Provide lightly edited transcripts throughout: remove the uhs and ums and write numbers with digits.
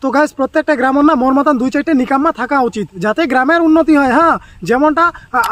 তো গাইস প্রত্যেকটা গ্রামের না মোর মতন 2-4টে নিকাম্মা থাকা উচিত, যাতে গ্রামের উন্নতি হয়। হ্যাঁ, যেমনটা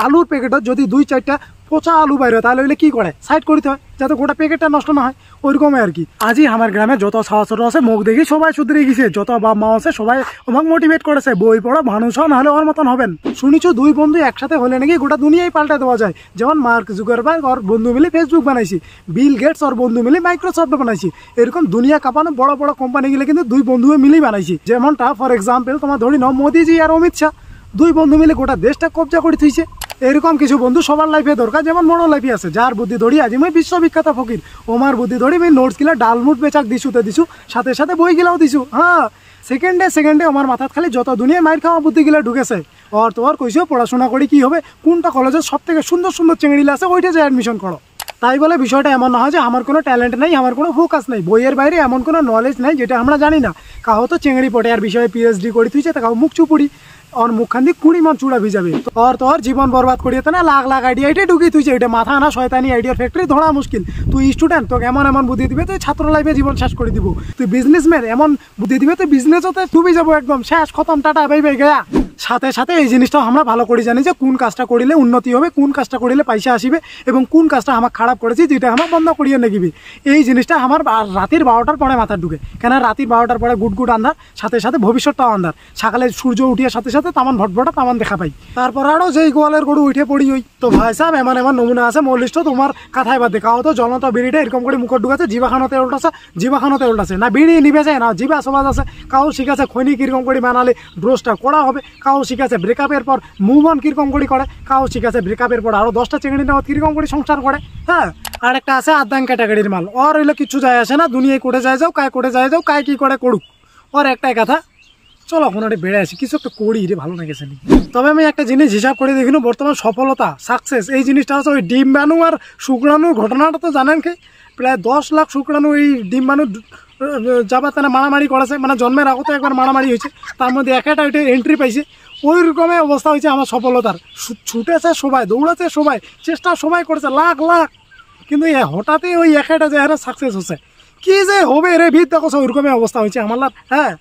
আলুর প্যাকেটত যদি 2-4টা পচা আলু বাইরে তাহলে ওইলে কি করে সাইড করতে হয়, যাতে গোটা প্যাকেটটা নষ্ট না হয়। ওইরকমই আর কি। আজই আমার গ্রামে যত ছাত্র আছে মুখ দেখি সবাই শুধরে গেছে, যত বাপ মা আছে সবাই আমাকে মোটিভেট করেছে, বই পড়ো মানুষ হন, নাহলে ওর মতন হবেন। শুনিছো 2 বন্ধু একসাথে হলে নাকি গোটা দুনিয়ায় পাল্টে দেওয়া যায়। যেমন মার্ক জুকারবার্গ ওর বন্ধু মিলে ফেসবুক বানাইছি, বিল গেটস ওর বন্ধু মিলে মাইক্রোসফট বানাইছি। এরকম দুনিয়া কাঁপানো বড় বড় কোম্পানি গুলো কিন্তু 2 বন্ধু মিলেই বানাইছি। যেমনটা ফর এক্সাম্পল তোমার ধরি নাও মোদিজি আর অমিত শাহ, 2 বন্ধু মিলে গোটা দেশটা কবজা করে থইছে। এরকম কিছু বন্ধু সবার লাইফে দরকার, যেমন মোর লাইফে আছে। যার বুদ্ধি ধরি আজি মই বিশ্ববিখ্যাত ফকির, ওমার বুদ্ধি ধরি মই নোটস গিলা ডালমুট বেচাক দিছুতে দিছু, সাথে সাথে বই গিলাও দিছু। হ্যাঁ, সেকেন্ডে আমার মাথাত খালি যত দুনিয়ায় মাইর খাওয়া বুদ্ধি গিলা ঢুকেছে। আর তোমার কইছো পড়াশোনা করে কি হবে, কোনটা কলেজে সব থেকে সুন্দর সুন্দর চেংড়িলা আছে ওইটা যে অ্যাডমিশন করো। তাই বলে বিষয়টা এমন না হয় যে আমার কোনো ট্যালেন্ট নেই, আমার কোনো ফোকাস নেই, বইয়ের বাইরে এমন কোনো নলেজ নেই যেটা আমরা জানি না। কাহো তো চেংড়ি পটে আর বিষয়ে পিএইচডি করে তুইছে, তা কাহো মুখ চুপুড়ি और मुखान दी 20 मन चूड़ा भिजाबे और तोर जीवन बर्बाद करिए तो ना लाख लाख आइडिया एटे ढुकी तुझे एटे माथा ना शयतानी आइडिया फैक्ट्री धरा मुश्किल। तुई स्टूडेंट तो एमन एमन बुद्धि दिबे तो छात्र लाइफे जीवन शेष कर दिबो। तुई बिजनेसमैन एमन बुद्धि दिबे तो बिजनेस होते डुबे जाबो एकदम शेष खत्म टाटा बाय बाय गया। সাথে সাথে এই জিনিসটাও আমরা ভালো করে জানি যে কোন কাজটা করিলে উন্নতি হবে, কোন কাজটা করিলে পয়সা আসবে এবং কোন কাজটা আমার খারাপ করেছি যেটা আমার বন্ধ করিয়ে নেগিবি। এই জিনিসটা আমার রাতের 12টার পরে মাথা ঢুকে, কেন রাতের 12টার পরে গুট আন্ধার, সাথে সাথে ভবিষ্যৎটাও আন্ধার। সকালে সূর্য উঠিয়ে সাথে সাথে তামান ভটভটা তামান দেখা পাই। তারপর আরও যেই গোয়ালের গরু উঠে পড়ি ওই। তো ভাই সাহেব এমন এমন নমুনা আছে মোর লিস্ট, তোমার কথায় বাদ দেখাও তো জ্বলন্ত বিড়িটা এরকম করে মুখত ঢুকাছে, জিবাখানতে উল্টাছে না বিড়ি নিবে যায় না জিবা সমাজ আছে। কাউ শিখাছে খৈনি কিরকম করে বানালে ব্রোসটা করা হবে, কাউ শিখাছে ব্রেকআপের পর মুভ অন কিরকম করে, কাউ শিখাছে ব্রেকআপের পর আরো 10টা চিংড়ি নেওয়া কিরকম করে সংসার করে। হ্যাঁ, আর একটা আছে আদান ক্যাটাগরির মাল, ওর হইলে কিছু যায় আসে না, দুনিয়ায় করে যায় যাও কায় কি করে করুক, ওর একটাই কথা চলো এখন একটা বেড়ে আসি কিছু একটা করি রে, ভালো লেগেছে নি। তবে আমি একটা জিনিস হিসাব করে দেখিনো, বর্তমান সফলতা সাকসেস এই জিনিসটা হচ্ছে ওই ডিম বানু আর শুক্রাণুর ঘটনাটা তো জানেন কি, প্রায় 10 লাখ শুক্রাণু এই ডিম বানু যাবার তারা মারামারি করেছে, মানে জন্মের আগতে একবার মারামারি হয়েছে, তার মধ্যে একটা এন্ট্রি পাইছে। ওই রকমের অবস্থা হয়েছে আমার সফলতার। ছুটেছে সবাই, দৌড়াচ্ছে সবাই, চেষ্টা সবাই করেছে লাখ লাখ, কিন্তু হঠাৎই ওই একটা যে হারে সাকসেস হচ্ছে, কি যে হবে রে ভিড় দেখো, ওই রকমের অবস্থা হয়েছে আমার। হ্যাঁ।